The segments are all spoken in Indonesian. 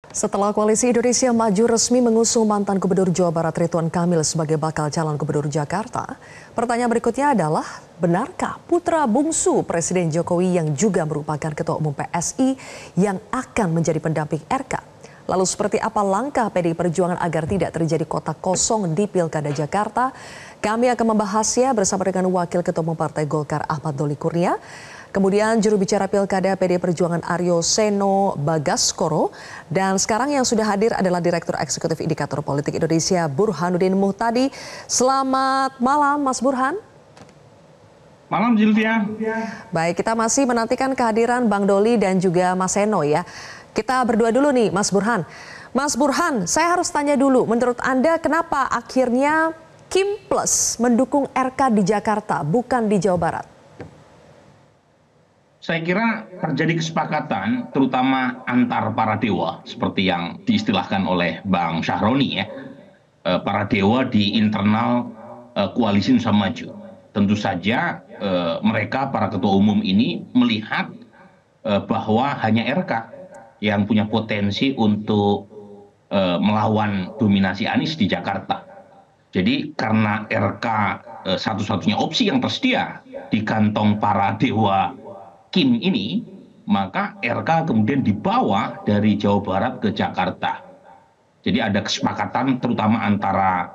Setelah Koalisi Indonesia Maju resmi mengusung mantan Gubernur Jawa Barat Ridwan Kamil sebagai bakal calon Gubernur Jakarta, pertanyaan berikutnya adalah, benarkah putra bungsu Presiden Jokowi yang juga merupakan Ketua Umum PSI yang akan menjadi pendamping RK? Lalu seperti apa langkah PDI Perjuangan agar tidak terjadi kotak kosong di Pilkada Jakarta? Kami akan membahasnya bersama dengan Wakil Ketua Umum Partai Golkar Ahmad Doli Kurnia. Kemudian juru bicara Pilkada PDI Perjuangan Aryo Seno Bagaskoro. Dan sekarang yang sudah hadir adalah Direktur Eksekutif Indikator Politik Indonesia Burhanuddin Muhtadi. Selamat malam Mas Burhan. Malam Zilvia. Baik, kita masih menantikan kehadiran Bang Doli dan juga Mas Seno ya. Kita berdua dulu nih Mas Burhan. Mas Burhan, saya harus tanya dulu, menurut Anda kenapa akhirnya Kim Plus mendukung RK di Jakarta bukan di Jawa Barat? Saya kira terjadi kesepakatan terutama antar para dewa seperti yang diistilahkan oleh Bang Syahroni ya. Para dewa di internal Koalisi Indonesia Maju. Tentu saja mereka para ketua umum ini melihat bahwa hanya RK yang punya potensi untuk melawan dominasi Anies di Jakarta. Jadi karena RK satu-satunya opsi yang tersedia di kantong para dewa Kim ini, maka RK kemudian dibawa dari Jawa Barat ke Jakarta. Jadi ada kesepakatan terutama antara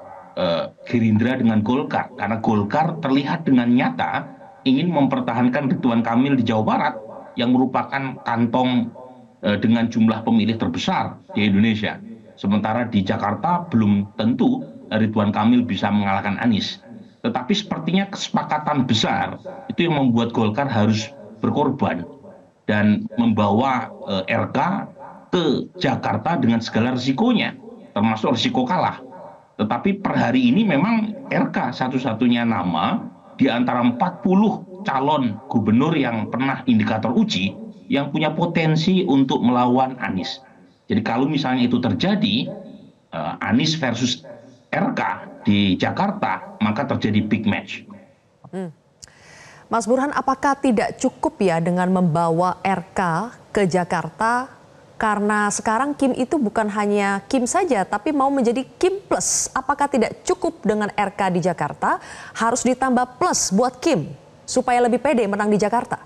Gerindra dengan Golkar. Karena Golkar terlihat dengan nyata ingin mempertahankan Ridwan Kamil di Jawa Barat yang merupakan kantong dengan jumlah pemilih terbesar di Indonesia. Sementara di Jakarta belum tentu Ridwan Kamil bisa mengalahkan Anies. Tetapi sepertinya kesepakatan besar itu yang membuat Golkar harus berkorban dan membawa RK ke Jakarta dengan segala risikonya, termasuk risiko kalah. Tetapi per hari ini memang RK satu-satunya nama di antara 40 calon gubernur yang pernah indikator uji yang punya potensi untuk melawan Anies. Jadi kalau misalnya itu terjadi, Anies versus RK di Jakarta, maka terjadi big match. Mas Burhan, apakah tidak cukup ya dengan membawa RK ke Jakarta karena sekarang Kim itu bukan hanya Kim saja tapi mau menjadi Kim Plus. Apakah tidak cukup dengan RK di Jakarta, harus ditambah plus buat Kim supaya lebih pede menang di Jakarta?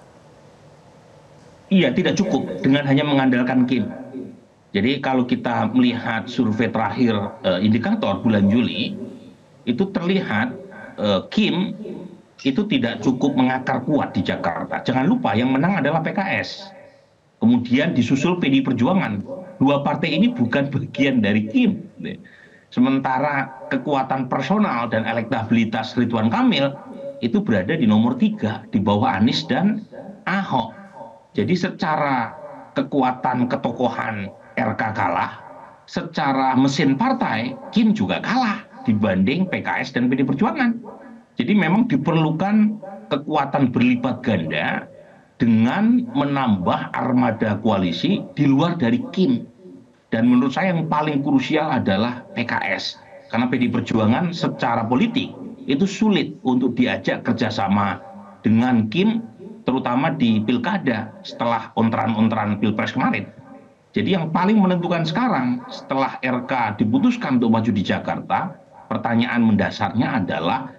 Iya, tidak cukup dengan hanya mengandalkan Kim. Jadi kalau kita melihat survei terakhir indikator bulan Juli, itu terlihat Kim itu tidak cukup mengakar kuat di Jakarta. Jangan lupa yang menang adalah PKS. Kemudian disusul PDI Perjuangan. Dua partai ini bukan bagian dari Kim. Sementara kekuatan personal dan elektabilitas Ridwan Kamil itu berada di nomor 3 di bawah Anies dan Ahok. Jadi secara kekuatan ketokohan RK kalah, secara mesin partai Kim juga kalah dibanding PKS dan PDI Perjuangan. Jadi memang diperlukan kekuatan berlipat ganda dengan menambah armada koalisi di luar dari Kim. Dan menurut saya yang paling krusial adalah PKS. Karena PDI Perjuangan secara politik itu sulit untuk diajak kerjasama dengan Kim, terutama di pilkada setelah ontran-ontran pilpres kemarin. Jadi yang paling menentukan sekarang setelah RK diputuskan untuk maju di Jakarta, pertanyaan mendasarnya adalah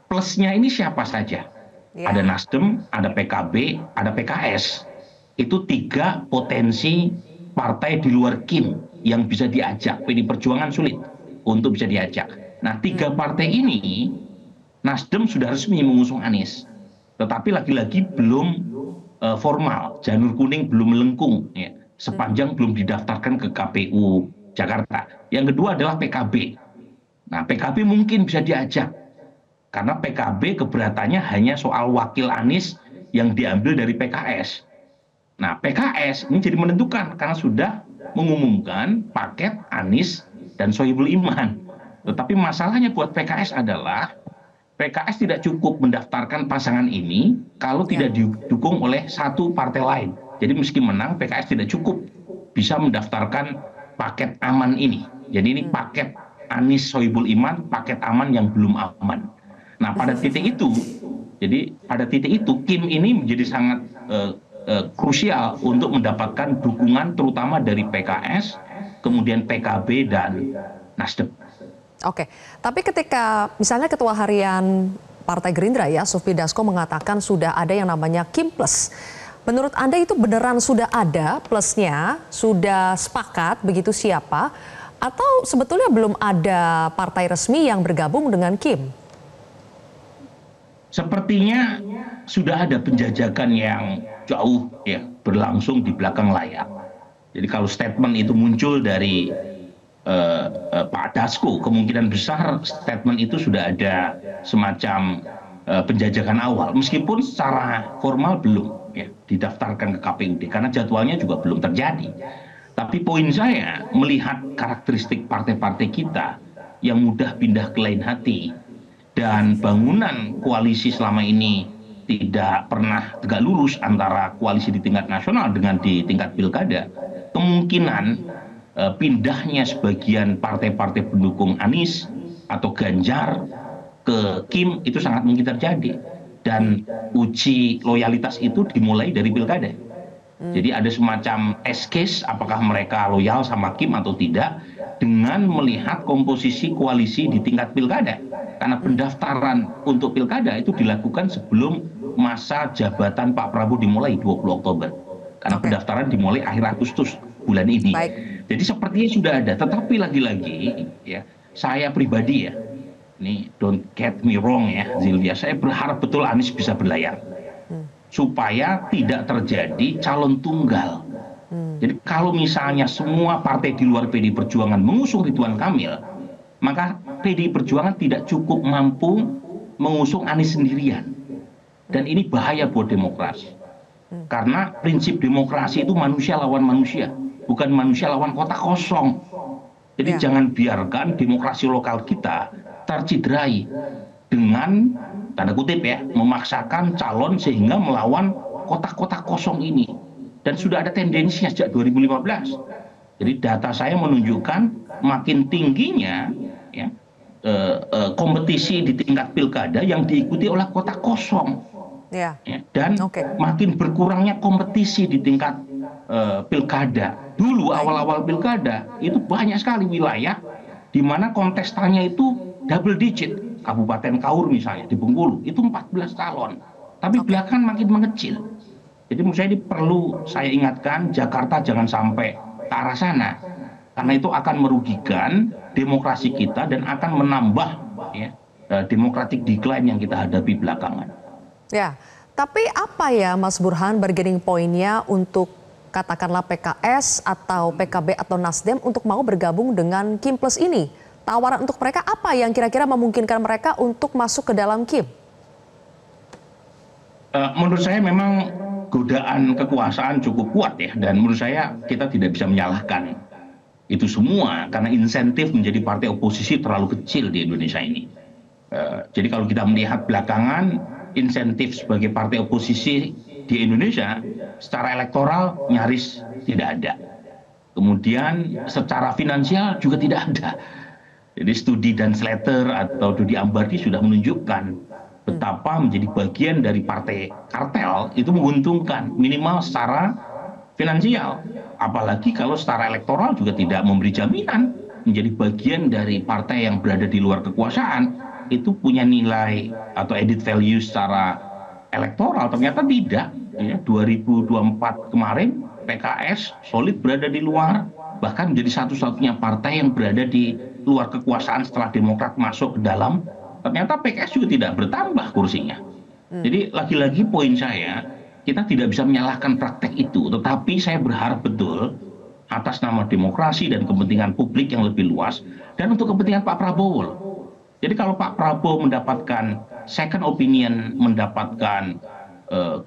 plusnya ini siapa saja? Ya. Ada Nasdem, ada PKB, ada PKS. Itu 3 potensi partai di luar Kim yang bisa diajak. PDI Perjuangan sulit untuk bisa diajak. Nah, 3 partai ini Nasdem sudah resmi mengusung Anies. Tetapi lagi-lagi belum formal. Janur kuning belum melengkung. Ya, sepanjang belum didaftarkan ke KPU Jakarta. Yang kedua adalah PKB. Nah, PKB mungkin bisa diajak. Karena PKB keberatannya hanya soal wakil Anies yang diambil dari PKS. Nah, PKS ini jadi menentukan karena sudah mengumumkan paket Anies dan Sohibul Iman. Tetapi masalahnya buat PKS adalah PKS tidak cukup mendaftarkan pasangan ini kalau tidak didukung oleh satu partai lain. Jadi meski menang, PKS tidak cukup bisa mendaftarkan paket aman ini. Jadi ini paket Anies Sohibul Iman, paket aman yang belum aman. Nah, pada titik itu, Kim ini menjadi sangat krusial untuk mendapatkan dukungan terutama dari PKS kemudian PKB dan Nasdem. Oke, tapi ketika misalnya Ketua Harian Partai Gerindra ya, Sufmi Dasko mengatakan sudah ada yang namanya Kim Plus. Menurut Anda itu beneran sudah ada plusnya, sudah sepakat begitu siapa? Atau sebetulnya belum ada partai resmi yang bergabung dengan Kim? Sepertinya sudah ada penjajakan yang jauh ya berlangsung di belakang layar. Jadi kalau statement itu muncul dari Pak Dasko, kemungkinan besar statement itu sudah ada semacam penjajakan awal, meskipun secara formal belum ya didaftarkan ke KPUD karena jadwalnya juga belum terjadi. Tapi poin saya melihat karakteristik partai-partai kita yang mudah pindah ke lain hati dan bangunan koalisi selama ini tidak pernah tegak lurus antara koalisi di tingkat nasional dengan di tingkat pilkada, kemungkinan pindahnya sebagian partai-partai pendukung Anies atau Ganjar ke Kim itu sangat mungkin terjadi. Dan uji loyalitas itu dimulai dari pilkada. Jadi ada semacam test case apakah mereka loyal sama Kim atau tidak dengan melihat komposisi koalisi di tingkat pilkada. Karena pendaftaran untuk pilkada itu dilakukan sebelum masa jabatan Pak Prabowo dimulai 20 Oktober. Karena pendaftaran dimulai akhir Agustus bulan ini. Baik. Jadi sepertinya sudah ada, tetapi lagi-lagi ya saya pribadi ya, ini don't get me wrong ya Zilvia, saya berharap betul Anies bisa berlayar supaya tidak terjadi calon tunggal. Jadi kalau misalnya semua partai di luar PDI Perjuangan mengusung Ridwan Kamil, maka PDI Perjuangan tidak cukup mampu mengusung Anies sendirian. Dan ini bahaya buat demokrasi. Karena prinsip demokrasi itu manusia lawan manusia, bukan manusia lawan kota kosong. Jadi jangan biarkan demokrasi lokal kita tercederai dengan tanda kutip ya memaksakan calon sehingga melawan kotak-kotak kosong ini. Dan sudah ada tendensinya sejak 2015. Jadi data saya menunjukkan makin tingginya ya, kompetisi di tingkat pilkada yang diikuti oleh kotak kosong. Ya, dan makin berkurangnya kompetisi di tingkat pilkada. Dulu awal-awal pilkada itu banyak sekali wilayah di mana kontestannya itu double digit. Kabupaten Kaur misalnya di Bengkulu itu 14 calon. Tapi belakangan makin mengecil. Jadi menurut saya ini perlu saya ingatkan Jakarta jangan sampai ke arah sana. Karena itu akan merugikan demokrasi kita dan akan menambah ya, democratic decline yang kita hadapi belakangan. Ya, tapi apa ya Mas Burhan bargaining point-nya untuk katakanlah PKS atau PKB atau Nasdem untuk mau bergabung dengan Kim Plus ini? Tawaran untuk mereka apa yang kira-kira memungkinkan mereka untuk masuk ke dalam Kim? Menurut saya memang godaan kekuasaan cukup kuat ya, dan menurut saya kita tidak bisa menyalahkan itu semua karena insentif menjadi partai oposisi terlalu kecil di Indonesia ini. Jadi kalau kita melihat belakangan insentif sebagai partai oposisi di Indonesia secara elektoral nyaris tidak ada. Kemudian secara finansial juga tidak ada. Jadi studi dan Slater atau Dodi Ambardi sudah menunjukkan betapa menjadi bagian dari partai kartel itu menguntungkan minimal secara finansial. Apalagi kalau secara elektoral juga tidak memberi jaminan menjadi bagian dari partai yang berada di luar kekuasaan itu punya nilai atau added value secara elektoral. Ternyata tidak. Ya, 2024 kemarin PKS solid berada di luar, bahkan menjadi satu-satunya partai yang berada di luar kekuasaan setelah Demokrat masuk ke dalam. Ternyata PKS juga tidak bertambah kursinya. Jadi lagi-lagi poin saya, kita tidak bisa menyalahkan praktek itu, tetapi saya berharap betul atas nama demokrasi dan kepentingan publik yang lebih luas dan untuk kepentingan Pak Prabowo. Jadi kalau Pak Prabowo mendapatkan second opinion, mendapatkan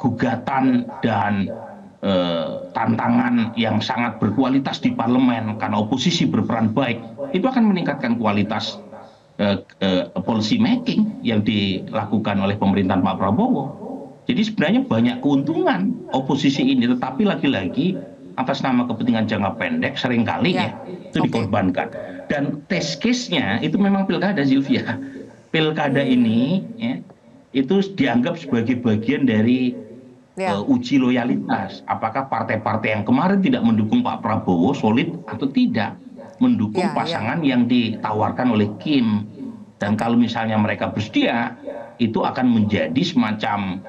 gugatan dan tantangan yang sangat berkualitas di parlemen karena oposisi berperan baik, itu akan meningkatkan kualitas policy making yang dilakukan oleh pemerintahan Pak Prabowo. Jadi sebenarnya banyak keuntungan oposisi ini, tetapi lagi-lagi atas nama kepentingan jangka pendek seringkali ya itu dikorbankan. Dan test case-nya itu memang pilkada, Zilvia. Pilkada ini ya, itu dianggap sebagai bagian dari uji loyalitas. Apakah partai-partai yang kemarin tidak mendukung Pak Prabowo solid atau tidak? mendukung Ya, ya. pasangan yang ditawarkan oleh Kim. Dan kalau misalnya mereka bersedia, itu akan menjadi semacam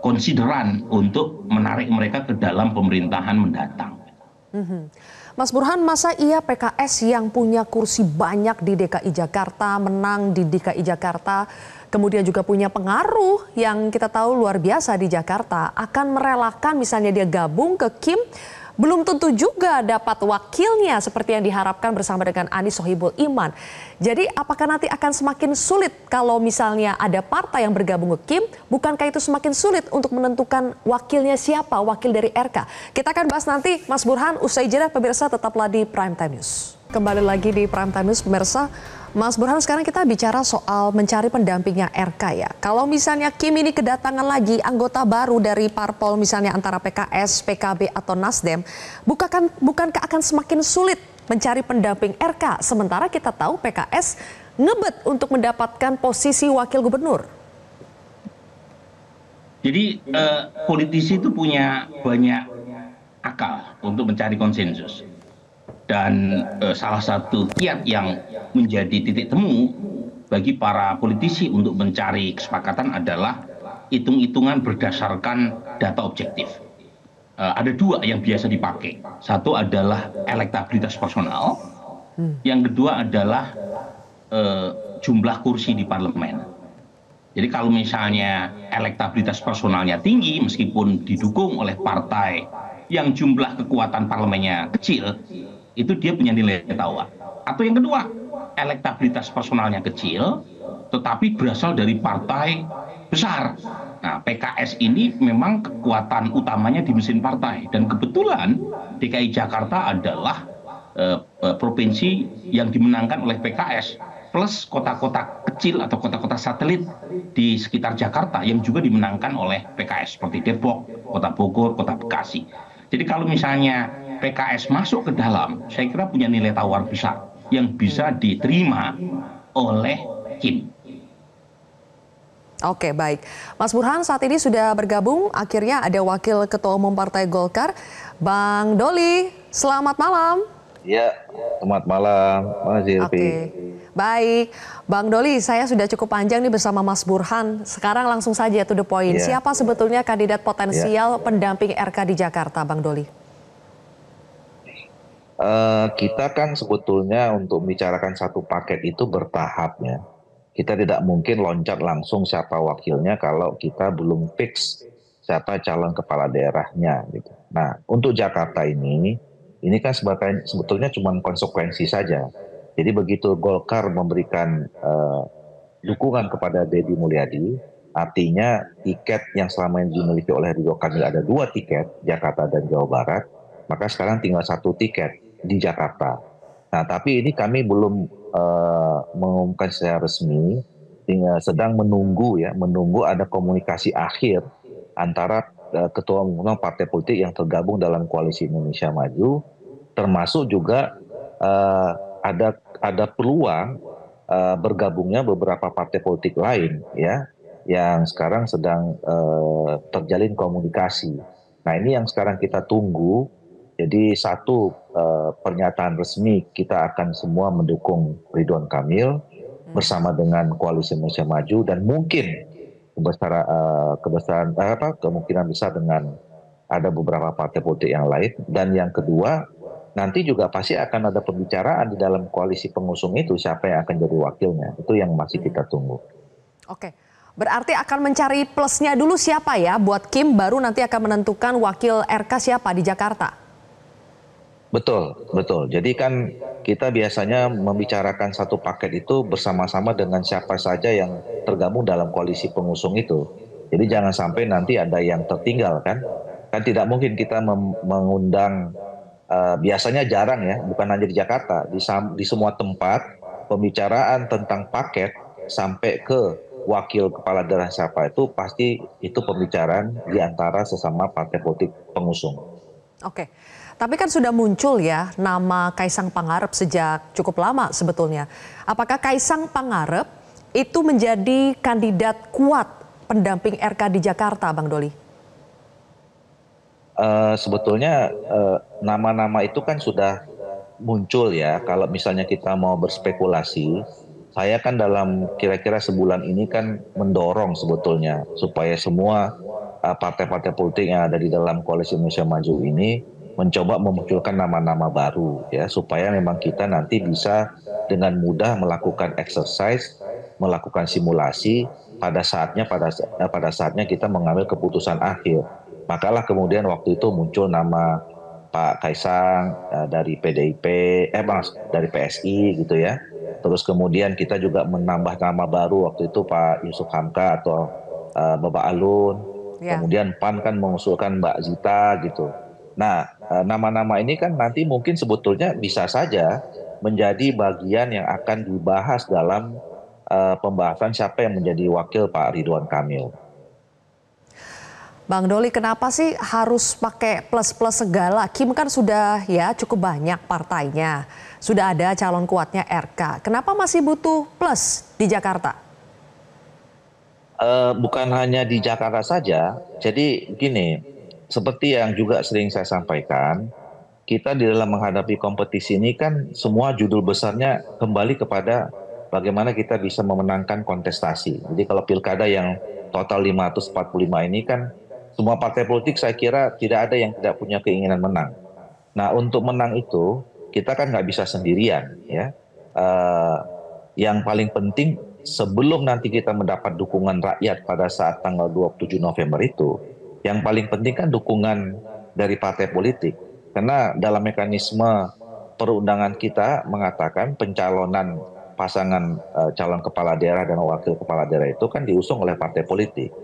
konsideran untuk menarik mereka ke dalam pemerintahan mendatang. Mas Burhan, masa iya PKS yang punya kursi banyak di DKI Jakarta, menang di DKI Jakarta, kemudian juga punya pengaruh yang kita tahu luar biasa di Jakarta, akan merelakan misalnya dia gabung ke Kim, belum tentu juga dapat wakilnya seperti yang diharapkan bersama dengan Anies Sohibul Iman. Jadi apakah nanti akan semakin sulit kalau misalnya ada partai yang bergabung ke Kim, bukankah itu semakin sulit untuk menentukan wakilnya siapa, wakil dari RK? Kita akan bahas nanti, Mas Burhan, usai jeda. Pemirsa tetaplah di Prime Time News. Kembali lagi di Prime Time News, pemirsa. Mas Burhan, sekarang kita bicara soal mencari pendampingnya RK ya. Kalau misalnya Kim ini kedatangan lagi anggota baru dari parpol misalnya antara PKS, PKB atau Nasdem, bukankah akan semakin sulit mencari pendamping RK? Sementara kita tahu PKS ngebet untuk mendapatkan posisi wakil gubernur. Jadi politisi itu punya banyak akal untuk mencari konsensus. Dan salah satu kiat yang menjadi titik temu bagi para politisi untuk mencari kesepakatan adalah hitung-hitungan berdasarkan data objektif. Ada dua yang biasa dipakai. Satu adalah elektabilitas personal, yang kedua adalah jumlah kursi di parlemen. Jadi kalau misalnya elektabilitas personalnya tinggi meskipun didukung oleh partai yang jumlah kekuatan parlemennya kecil, itu dia punya nilai tawar. Atau yang kedua, elektabilitas personalnya kecil, tetapi berasal dari partai besar. Nah, PKS ini memang kekuatan utamanya di mesin partai. Dan kebetulan DKI Jakarta adalah provinsi yang dimenangkan oleh PKS. Plus kota-kota kecil atau kota-kota satelit di sekitar Jakarta yang juga dimenangkan oleh PKS. Seperti Depok, Kota Bogor, Kota Bekasi. Jadi kalau misalnya PKS masuk ke dalam, saya kira punya nilai tawar besar yang bisa diterima oleh Kim. Oke, baik. Mas Burhan saat ini sudah bergabung, akhirnya ada Wakil Ketua Umum Partai Golkar, Bang Doli. Selamat malam. Ya, selamat malam, Mas Zilvi. Oke, baik. Bang Doli, saya sudah cukup panjang nih bersama Mas Burhan. Sekarang langsung saja to the point. Ya. Siapa sebetulnya kandidat potensial pendamping RK di Jakarta, Bang Doli? Kita kan sebetulnya untuk membicarakan satu paket itu bertahap ya. Kita tidak mungkin loncat langsung siapa wakilnya kalau kita belum fix siapa calon kepala daerahnya gitu. Nah, untuk Jakarta ini kan sebetulnya cuma konsekuensi saja. Jadi begitu Golkar memberikan dukungan kepada Deddy Mulyadi, artinya tiket yang selama ini dimiliki oleh Ridwan Kamil ada 2 tiket, Jakarta dan Jawa Barat, maka sekarang tinggal 1 tiket di Jakarta. Nah, tapi ini kami belum mengumumkan secara resmi, sedang menunggu ada komunikasi akhir antara ketua umum partai politik yang tergabung dalam Koalisi Indonesia Maju, termasuk juga ada peluang bergabungnya beberapa partai politik lain ya, yang sekarang sedang terjalin komunikasi. Nah, ini yang sekarang kita tunggu. Jadi satu pernyataan resmi kita akan semua mendukung Ridwan Kamil bersama dengan Koalisi Indonesia Maju, dan mungkin kemungkinan besar dengan ada beberapa partai politik yang lain. Dan yang kedua, nanti juga pasti akan ada pembicaraan di dalam koalisi pengusung itu siapa yang akan jadi wakilnya. Itu yang masih kita tunggu. Oke. Berarti akan mencari plusnya dulu siapa ya buat Kim, baru nanti akan menentukan wakil RK siapa di Jakarta. Betul, betul. Jadi kan kita biasanya membicarakan satu paket itu bersama-sama dengan siapa saja yang tergabung dalam koalisi pengusung itu. Jadi jangan sampai nanti ada yang tertinggal kan. Kan tidak mungkin kita mengundang, biasanya jarang ya, bukan hanya di Jakarta, di semua tempat pembicaraan tentang paket sampai ke wakil kepala daerah siapa itu pasti itu pembicaraan di antara sesama partai politik pengusung. Oke. Tapi kan sudah muncul ya nama Kaisang Pangarep sejak cukup lama sebetulnya. Apakah Kaisang Pangarep itu menjadi kandidat kuat pendamping RK di Jakarta, Bang Doli? Sebetulnya nama-nama itu kan sudah muncul ya, kalau misalnya kita mau berspekulasi, saya kan dalam kira-kira sebulan ini kan mendorong sebetulnya supaya semua partai-partai politik yang ada di dalam Koalisi Indonesia Maju ini mencoba memunculkan nama-nama baru ya, supaya memang kita nanti bisa dengan mudah melakukan exercise, melakukan simulasi pada saatnya kita mengambil keputusan akhir. Makalah kemudian waktu itu muncul nama Pak Kaisang dari PDIP, dari PSI gitu ya. Terus kemudian kita juga menambah nama baru waktu itu Pak Yusuf Hamka atau Bapak Alun. Ya. Kemudian PAN kan mengusulkan Mbak Zita gitu. Nah, nama-nama ini kan nanti mungkin sebetulnya bisa saja menjadi bagian yang akan dibahas dalam pembahasan siapa yang menjadi wakil Pak Ridwan Kamil. Bang Doli, kenapa sih harus pakai plus-plus segala? Kim kan sudah ya cukup banyak partainya. Sudah ada calon kuatnya RK. Kenapa masih butuh plus di Jakarta? Bukan hanya di Jakarta saja. Jadi gini, seperti yang juga sering saya sampaikan, kita di dalam menghadapi kompetisi ini kan semua judul besarnya kembali kepada bagaimana kita bisa memenangkan kontestasi. Jadi kalau pilkada yang total 545 ini kan semua partai politik saya kira tidak ada yang tidak punya keinginan menang. Nah, untuk menang itu kita kan nggak bisa sendirian ya. Yang paling penting sebelum nanti kita mendapat dukungan rakyat pada saat tanggal 27 November itu, yang paling penting kan dukungan dari partai politik. Karena dalam mekanisme perundangan kita mengatakan pencalonan pasangan calon kepala daerah dan wakil kepala daerah itu kan diusung oleh partai politik.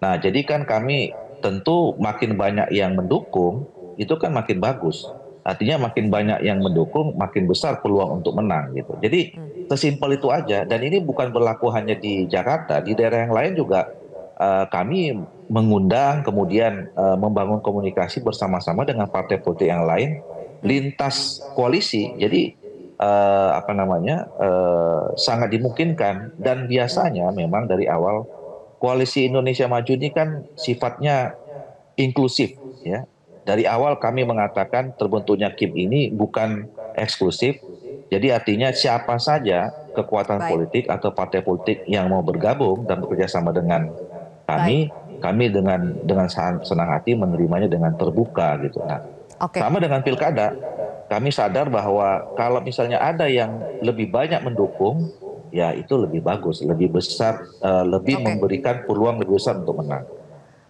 Nah, jadi kan kami tentu makin banyak yang mendukung, itu kan makin bagus. Artinya makin banyak yang mendukung, makin besar peluang untuk menang gitu. Jadi sesimpel itu aja. Dan ini bukan berlaku hanya di Jakarta, di daerah yang lain juga kami mengundang, kemudian membangun komunikasi bersama-sama dengan partai politik yang lain, lintas koalisi. Jadi sangat dimungkinkan dan biasanya memang dari awal Koalisi Indonesia Maju ini kan sifatnya inklusif ya. Dari awal kami mengatakan terbentuknya KIM ini bukan eksklusif. Jadi artinya siapa saja kekuatan politik atau partai politik yang mau bergabung dan bekerja sama dengan kami dengan senang hati menerimanya dengan terbuka gitu. Nah, sama dengan pilkada, kami sadar bahwa kalau misalnya ada yang lebih banyak mendukung, ya itu lebih bagus, lebih besar, lebih memberikan peluang lebih besar untuk menang.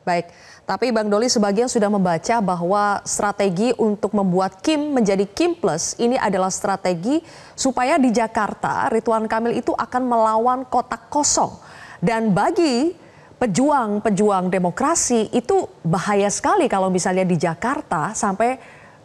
Baik, tapi Bang Doli sebagian sudah membaca bahwa strategi untuk membuat Kim menjadi Kim Plus ini adalah strategi supaya di Jakarta Ridwan Kamil itu akan melawan kotak kosong. Dan bagi pejuang demokrasi itu bahaya sekali kalau misalnya di Jakarta sampai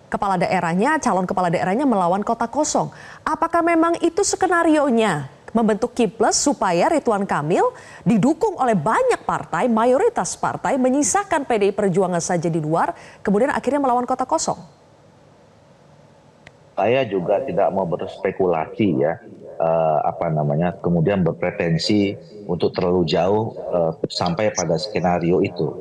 calon kepala daerahnya melawan kotak kosong. Apakah memang itu skenarionya? Membentuk Kim Plus supaya Ridwan Kamil didukung oleh banyak partai, mayoritas partai, menyisakan PDI Perjuangan saja di luar, kemudian akhirnya melawan kotak kosong. Saya juga tidak mau berspekulasi ya, kemudian berpretensi untuk terlalu jauh sampai pada skenario itu.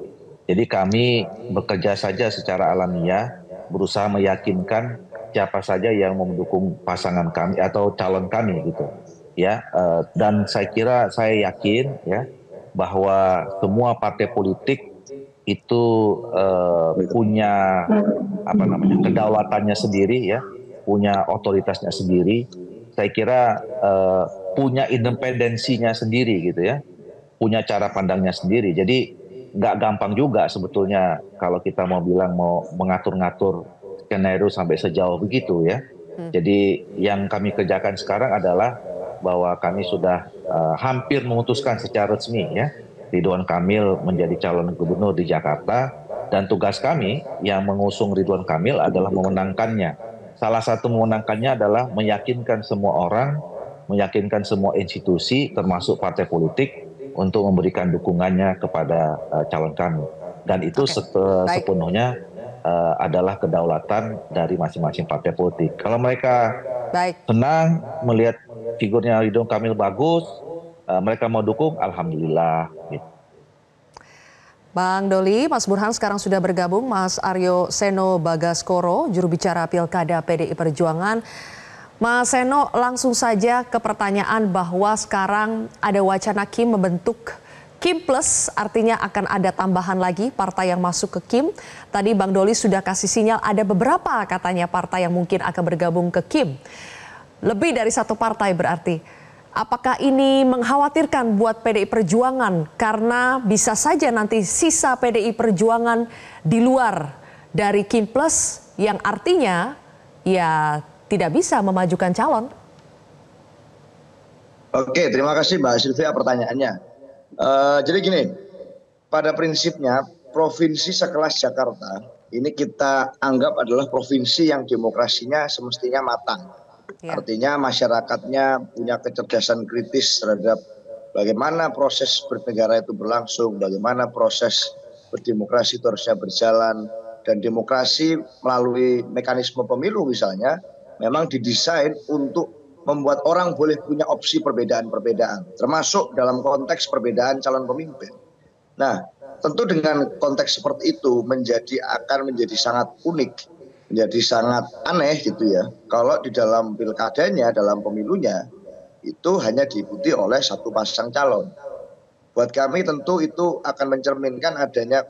Jadi kami bekerja saja secara alamiah, berusaha meyakinkan siapa saja yang mau mendukung pasangan kami atau calon kami gitu. Ya, dan saya yakin ya bahwa semua partai politik itu punya kedaulatannya sendiri ya, punya otoritasnya sendiri. Saya kira punya independensinya sendiri gitu ya, punya cara pandangnya sendiri. Jadi nggak gampang juga sebetulnya kalau kita mau bilang mau mengatur-ngatur skenario sampai sejauh begitu ya. Jadi yang kami kerjakan sekarang adalah bahwa kami sudah hampir memutuskan secara resmi ya Ridwan Kamil menjadi calon gubernur di Jakarta, dan tugas kami yang mengusung Ridwan Kamil adalah memenangkannya. Salah satu memenangkannya adalah meyakinkan semua orang, meyakinkan semua institusi termasuk partai politik untuk memberikan dukungannya kepada calon kami, dan itu sepenuhnya adalah kedaulatan dari masing-masing partai politik. Kalau mereka senang melihat figurnya Ridwan Kamil bagus, mereka mau dukung, alhamdulillah. Gitu. Bang Doli, Mas Burhan sekarang sudah bergabung, Mas Aryo Seno Bagaskoro, juru bicara Pilkada PDI Perjuangan. Mas Seno, langsung saja ke pertanyaan bahwa sekarang ada wacana Kim membentuk Kim Plus, artinya akan ada tambahan lagi partai yang masuk ke Kim. Tadi Bang Doli sudah kasih sinyal ada beberapa katanya partai yang mungkin akan bergabung ke Kim. Lebih dari satu partai berarti. Apakah ini mengkhawatirkan buat PDI Perjuangan karena bisa saja nanti sisa PDI Perjuangan di luar dari Kim Plus yang artinya ya tidak bisa memajukan calon? Oke, terima kasih Mbak Sylvia pertanyaannya. Jadi gini, pada prinsipnya provinsi sekelas Jakarta ini kita anggap adalah provinsi yang demokrasinya semestinya matang. Ya. Artinya masyarakatnya punya kecerdasan kritis terhadap bagaimana proses bernegara itu berlangsung, bagaimana proses berdemokrasi itu harusnya berjalan, dan demokrasi melalui mekanisme pemilu misalnya memang didesain untuk membuat orang boleh punya opsi perbedaan-perbedaan, termasuk dalam konteks perbedaan calon pemimpin. Nah, tentu dengan konteks seperti itu akan menjadi sangat unik, menjadi sangat aneh gitu ya, kalau di dalam pilkadanya, dalam pemilunya, itu hanya diikuti oleh satu pasang calon. Buat kami tentu itu akan mencerminkan adanya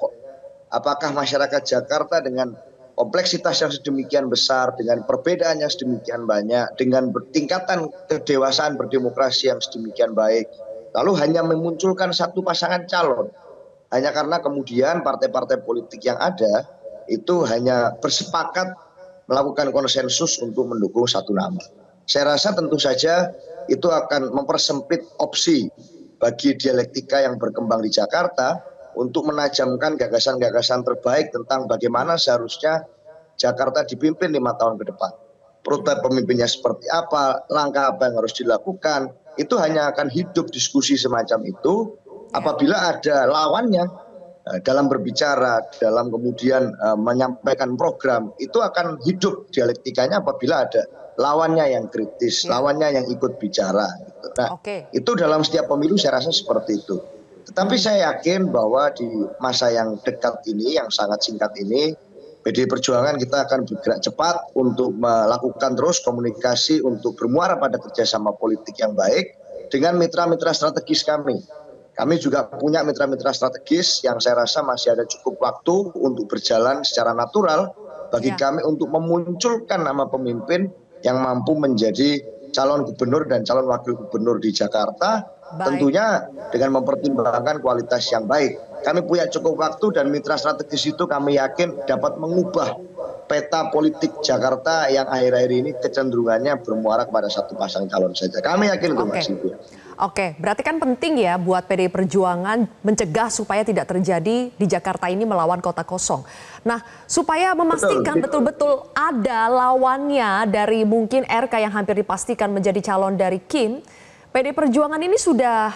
apakah masyarakat Jakarta dengan kompleksitas yang sedemikian besar, dengan perbedaan yang sedemikian banyak, dengan tingkatan kedewasaan berdemokrasi yang sedemikian baik, lalu hanya memunculkan satu pasangan calon, hanya karena kemudian partai-partai politik yang ada itu hanya bersepakat melakukan konsensus untuk mendukung satu nama. Saya rasa tentu saja itu akan mempersempit opsi bagi dialektika yang berkembang di Jakarta untuk menajamkan gagasan-gagasan terbaik tentang bagaimana seharusnya Jakarta dipimpin 5 tahun ke depan. Prototipe pemimpinnya seperti apa, langkah apa yang harus dilakukan, itu hanya akan hidup diskusi semacam itu apabila ada lawannya. Dalam berbicara, dalam kemudian menyampaikan program, itu akan hidup dialektikanya apabila ada lawannya yang kritis, lawannya yang ikut bicara. Gitu. Nah, itu dalam setiap pemilu saya rasa seperti itu. Tetapi saya yakin bahwa di masa yang dekat ini, yang sangat singkat ini, PDI Perjuangan kita akan bergerak cepat untuk melakukan terus komunikasi untuk bermuara pada kerjasama politik yang baik dengan mitra-mitra strategis kami. Kami juga punya mitra-mitra strategis yang saya rasa masih ada cukup waktu untuk berjalan secara natural bagi kami untuk memunculkan nama pemimpin yang mampu menjadi calon gubernur dan calon wakil gubernur di Jakarta, tentunya dengan mempertimbangkan kualitas yang baik. Kami punya cukup waktu dan mitra strategis itu kami yakin dapat mengubah peta politik Jakarta yang akhir-akhir ini kecenderungannya bermuara kepada satu pasang calon saja. Kami yakin itu Mas Silvia. Oke, berarti kan penting ya buat PDI Perjuangan mencegah supaya tidak terjadi di Jakarta ini melawan kota kosong. Nah, supaya memastikan betul-betul ada lawannya dari mungkin RK yang hampir dipastikan menjadi calon dari Kim, PDI Perjuangan ini sudah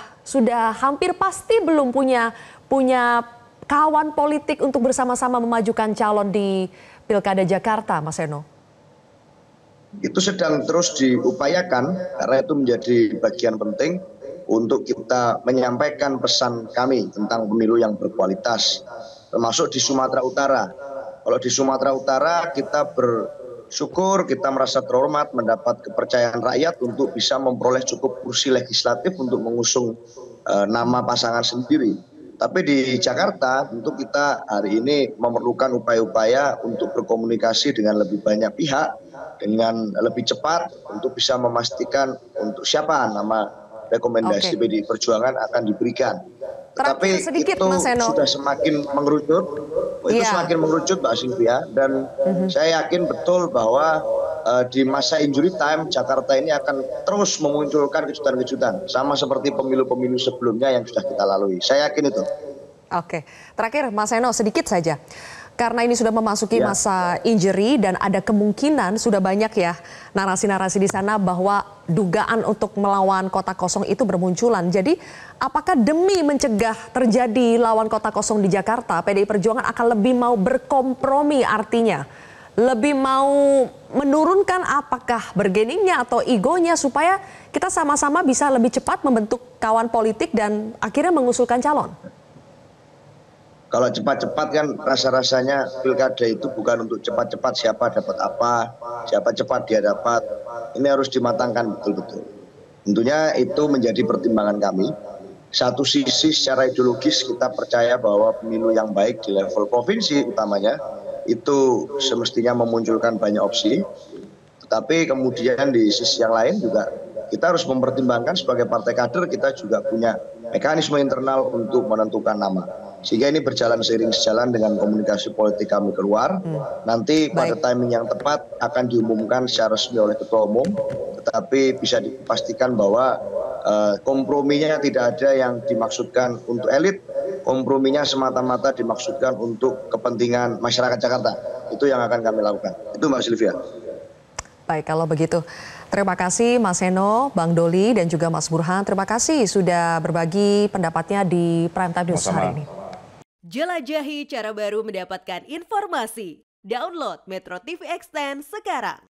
hampir pasti belum punya kawan politik untuk bersama-sama memajukan calon di Pilkada Jakarta, Mas Seno. Itu sedang terus diupayakan karena itu menjadi bagian penting untuk kita menyampaikan pesan kami tentang pemilu yang berkualitas, termasuk di Sumatera Utara. Kalau di Sumatera Utara kita bersyukur, kita merasa terhormat mendapat kepercayaan rakyat untuk bisa memperoleh cukup kursi legislatif untuk mengusung nama pasangan sendiri. Tapi di Jakarta tentu kita hari ini memerlukan upaya-upaya untuk berkomunikasi dengan lebih banyak pihak, dengan lebih cepat untuk bisa memastikan untuk siapa nama rekomendasi PDI Perjuangan akan diberikan. Tetapi itu sudah semakin mengerucut, semakin mengerucut Mbak Sylvia, dan saya yakin betul bahwa di masa injury time Jakarta ini akan terus memunculkan kejutan-kejutan sama seperti pemilu-pemilu sebelumnya yang sudah kita lalui. Saya yakin itu. Oke, terakhir Mas Seno sedikit saja. Karena ini sudah memasuki masa injury dan ada kemungkinan sudah banyak ya narasi-narasi di sana bahwa dugaan untuk melawan kota kosong itu bermunculan. Jadi apakah demi mencegah terjadi lawan kota kosong di Jakarta, PDI Perjuangan akan lebih mau berkompromi artinya? Lebih mau menurunkan apakah bargainingnya atau egonya supaya kita sama-sama bisa lebih cepat membentuk kawan politik dan akhirnya mengusulkan calon? Kalau cepat-cepat kan rasa-rasanya pilkada itu bukan untuk cepat-cepat siapa dapat apa, siapa cepat dia dapat. Ini harus dimatangkan betul-betul. Tentunya itu menjadi pertimbangan kami. Satu sisi secara ideologis kita percaya bahwa pemilu yang baik di level provinsi utamanya itu semestinya memunculkan banyak opsi. Tetapi kemudian di sisi yang lain juga kita harus mempertimbangkan sebagai partai kader kita juga punya mekanisme internal untuk menentukan nama. Sehingga ini berjalan seiring sejalan dengan komunikasi politik kami keluar. Nanti pada timing yang tepat akan diumumkan secara resmi oleh Ketua Umum. Tetapi bisa dipastikan bahwa komprominya tidak ada yang dimaksudkan untuk elit. Komprominya semata-mata dimaksudkan untuk kepentingan masyarakat Jakarta. Itu yang akan kami lakukan. Itu Mbak Sylvia. Baik, kalau begitu. Terima kasih Mas Seno, Bang Doli, dan juga Mas Burhan. Terima kasih sudah berbagi pendapatnya di Prime Time News hari ini. Jelajahi cara baru mendapatkan informasi. Download Metro TV Extend sekarang.